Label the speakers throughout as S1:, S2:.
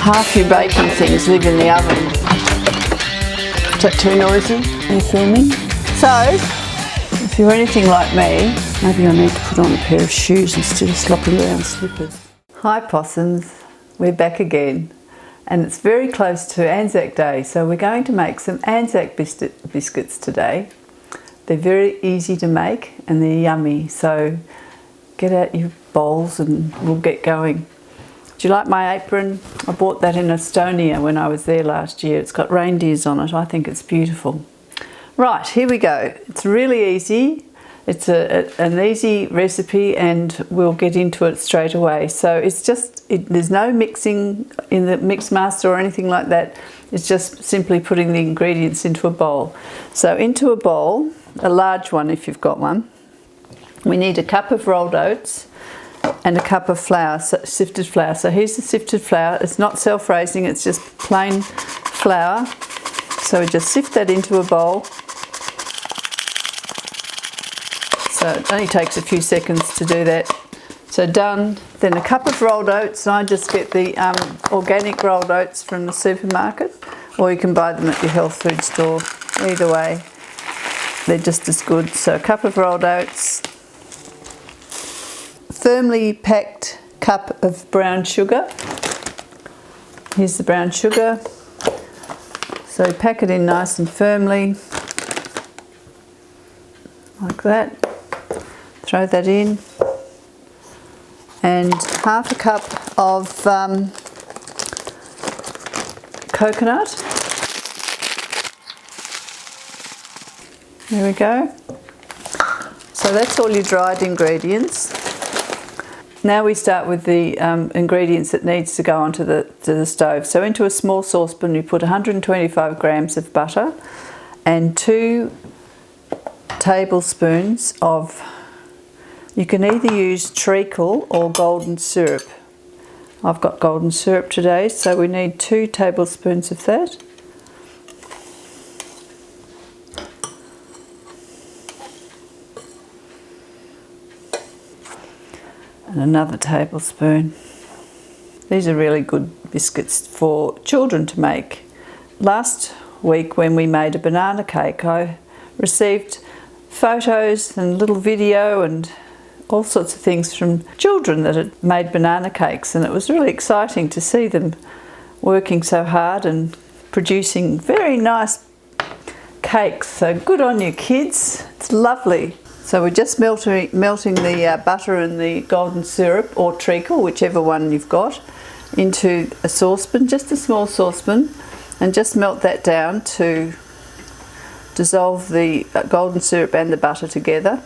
S1: Half your baking things live in the oven. Is that too noisy? Are you filming? So, if you're anything like me, maybe I need to put on a pair of shoes instead of slopping around slippers. Hi possums, we're back again. And it's very close to Anzac Day, so we're going to make some Anzac biscuits today. They're very easy to make and they're yummy, so get out your bowls and we'll get going. Do you like my apron? I bought that in Estonia when I was there last year. It's got reindeers on it. I think it's beautiful. Right, here we go. It's really easy. It's an easy recipe and we'll get into it straight away. So it's just, there's no mixing in the mix master or anything like that. It's just simply putting the ingredients into a bowl. So into a bowl, a large one if you've got one, we need a cup of rolled oats and a cup of flour, sifted flour. So here's the sifted flour. It's not self-raising, it's just plain flour. So we just sift that into a bowl. So it only takes a few seconds to do that. So done. Then a cup of rolled oats. I just get the organic rolled oats from the supermarket, or you can buy them at your health food store. Either way, they're just as good. So a cup of rolled oats. Firmly packed cup of brown sugar. Here's the brown sugar. So pack it in nice and firmly, like that. Throw that in. And half a cup of coconut. There we go. So that's all your dried ingredients. Now we start with the ingredients that needs to go onto the stove. So into a small saucepan you put 125 grams of butter and 2 tablespoons of, you can either use treacle or golden syrup. I've got golden syrup today, so we need 2 tablespoons of that. And another tablespoon. These are really good biscuits for children to make. Last week when we made a banana cake, I received photos and little video and all sorts of things from children that had made banana cakes, and it was really exciting to see them working so hard and producing very nice cakes. So good on you kids, it's lovely. So we're just melting the butter and the golden syrup or treacle, whichever one you've got, into a saucepan, just a small saucepan, and just melt that down to dissolve the golden syrup and the butter together.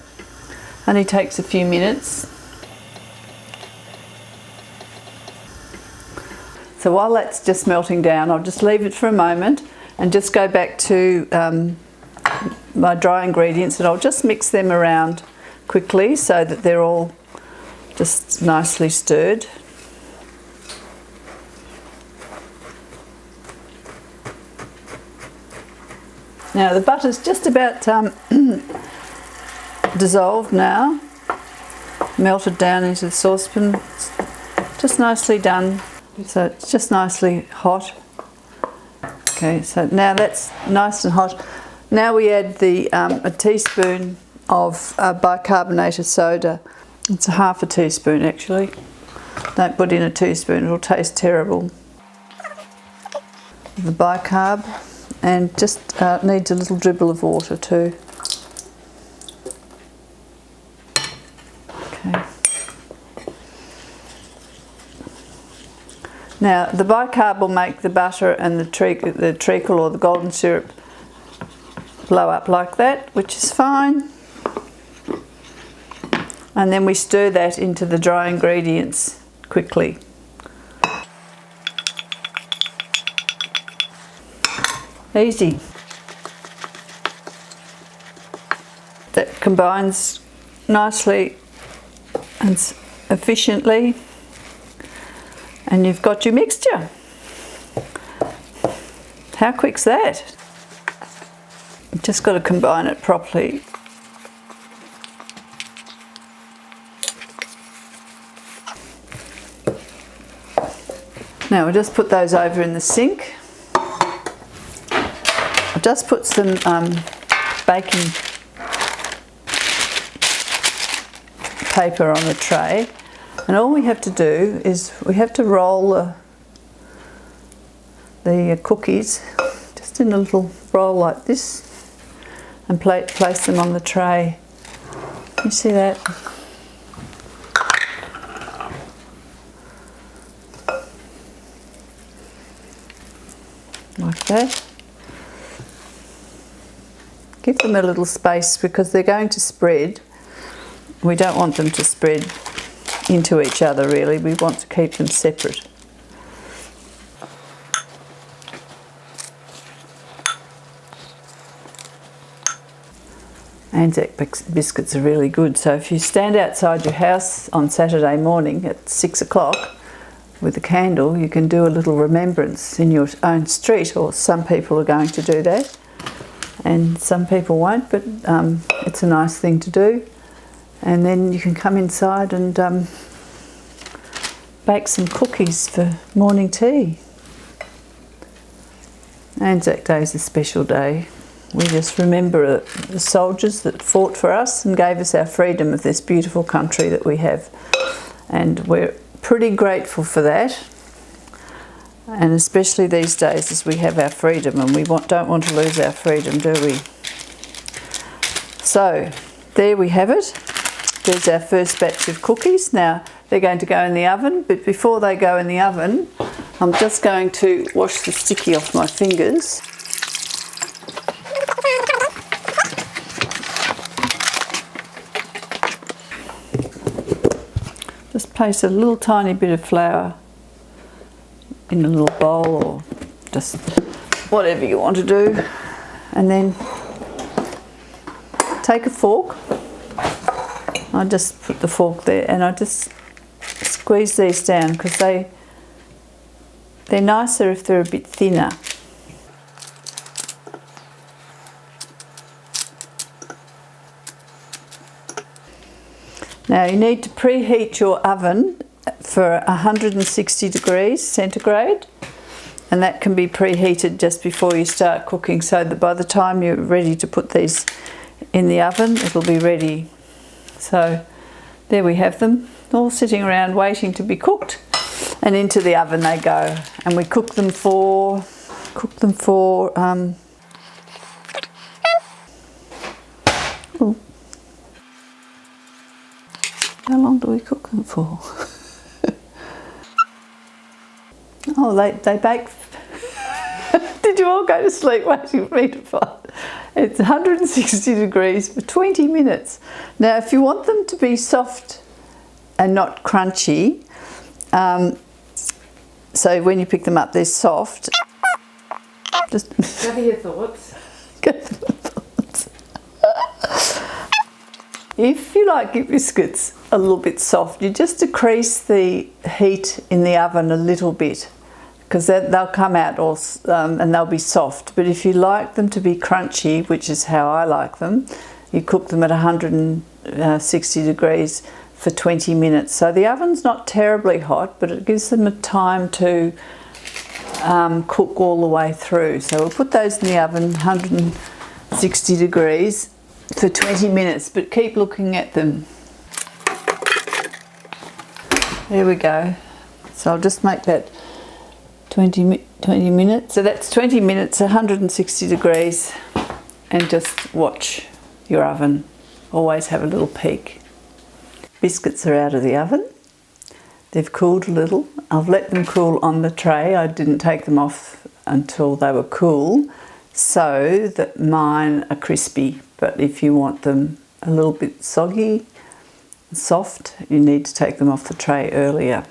S1: Only takes a few minutes. So while that's just melting down, I'll just leave it for a moment and just go back to my dry ingredients, and I'll just mix them around quickly so that they're all just nicely stirred. Now the butter's just about dissolved now, melted down into the saucepan, just nicely done. So it's just nicely hot. Okay, so now that's nice and hot. Now we add the a teaspoon of bicarbonate of soda. It's a half a teaspoon actually. Don't put in a teaspoon, it'll taste terrible. The bicarb, and just needs a little dribble of water too. Okay. Now the bicarb will make the butter and the treacle or the golden syrup blow up like that, which is fine. And then we stir that into the dry ingredients quickly. Easy. That combines nicely and efficiently, and you've got your mixture. How quick's that? You've just got to combine it properly. Now we'll just put those over in the sink. I've just put some baking paper on the tray, and all we have to do is we have to roll the cookies just in a little roll like this and place them on the tray. You see that? Like that. Give them a little space because they're going to spread. We don't want them to spread into each other really, we want to keep them separate. Anzac biscuits are really good, so if you stand outside your house on Saturday morning at 6 o'clock with a candle, you can do a little remembrance in your own street, or some people are going to do that and some people won't, but it's a nice thing to do. And then you can come inside and bake some cookies for morning tea. Anzac Day is a special day. We just remember the soldiers that fought for us and gave us our freedom of this beautiful country that we have. And we're pretty grateful for that. And especially these days as we have our freedom, and we don't want to lose our freedom, do we? So, there we have it. There's our first batch of cookies. Now they're going to go in the oven, but before they go in the oven, I'm just going to wash the sticky off my fingers. Just place a little tiny bit of flour in a little bowl, or just whatever you want to do, and then take a fork. I just put the fork there and I just squeeze these down because they're nicer if they're a bit thinner. Now you need to preheat your oven for 160 degrees centigrade, and that can be preheated just before you start cooking, so that by the time you're ready to put these in the oven, it'll be ready. So there we have them, all sitting around waiting to be cooked, and into the oven they go. And we cook them for oh, how long do we cook them for? Oh, they bake. Did you all go to sleep waiting for me to find? It's 160 degrees for 20 minutes. Now, if you want them to be soft and not crunchy, so when you pick them up, they're soft. Just
S2: Gather your thoughts.
S1: If you like your biscuits a little bit soft, you just decrease the heat in the oven a little bit, because they'll come out all, and they'll be soft. But if you like them to be crunchy, which is how I like them, you cook them at 160 degrees for 20 minutes. So the oven's not terribly hot, but it gives them a time to cook all the way through. So we'll put those in the oven 160 degrees for 20 minutes, but keep looking at them. There we go. So I'll just make that 20 minutes. So that's 20 minutes, 160 degrees, and just watch your oven. Always have a little peek. Biscuits are out of the oven. They've cooled a little. I've let them cool on the tray. I didn't take them off until they were cool, so that mine are crispy. But if you want them a little bit soggy, soft, you need to take them off the tray earlier.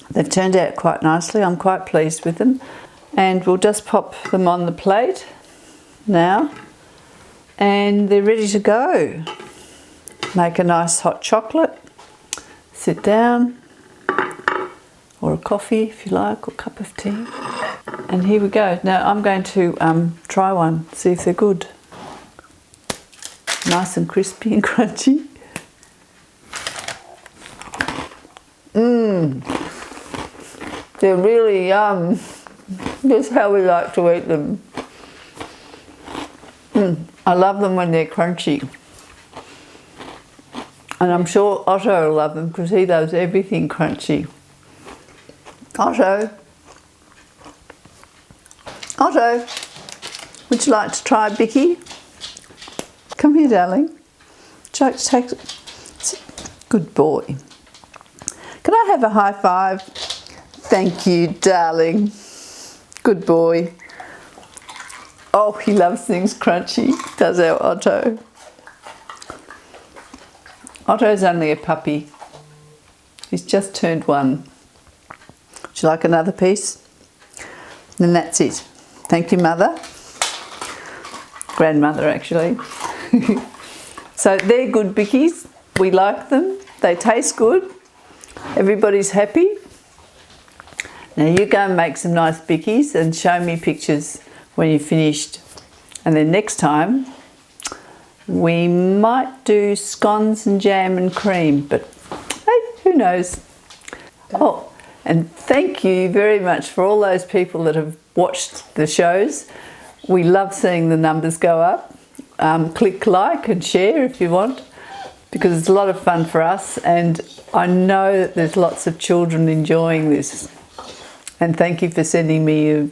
S1: They've turned out quite nicely. I'm quite pleased with them. And we'll just pop them on the plate now. And they're ready to go. Make a nice hot chocolate. Sit down. Or a coffee if you like, or a cup of tea. And here we go. Now I'm going to try one, see if they're good. Nice and crispy and crunchy. They're really yum. That's how we like to eat them. I love them when they're crunchy. And I'm sure Otto will love them because he loves everything crunchy. Otto. Otto, would you like to try Bicky? Come here, darling. Would you like to take it? Good boy. Can I have a high five? Thank you, darling. Good boy. Oh, he loves things crunchy, does our Otto. Otto's only a puppy. He's just turned 1. Would you like another piece? Then that's it. Thank you, Mother. Grandmother, actually. So they're good bickies. We like them. They taste good. Everybody's happy. Now you go and make some nice bickies and show me pictures when you're finished. And then next time we might do scones and jam and cream, but hey, who knows? Oh, and thank you very much for all those people that have watched the shows. We love seeing the numbers go up. Click like and share if you want, because it's a lot of fun for us, and I know that there's lots of children enjoying this. And thank you for sending me your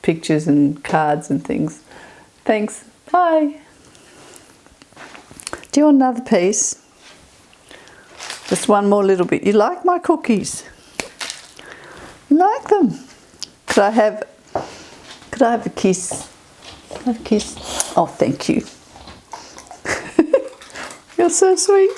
S1: pictures and cards and things. Thanks. Bye. Do you want another piece? Just one more little bit. You like my cookies? You like them? Could I have a kiss? Have a kiss? Oh, thank you. You're so sweet.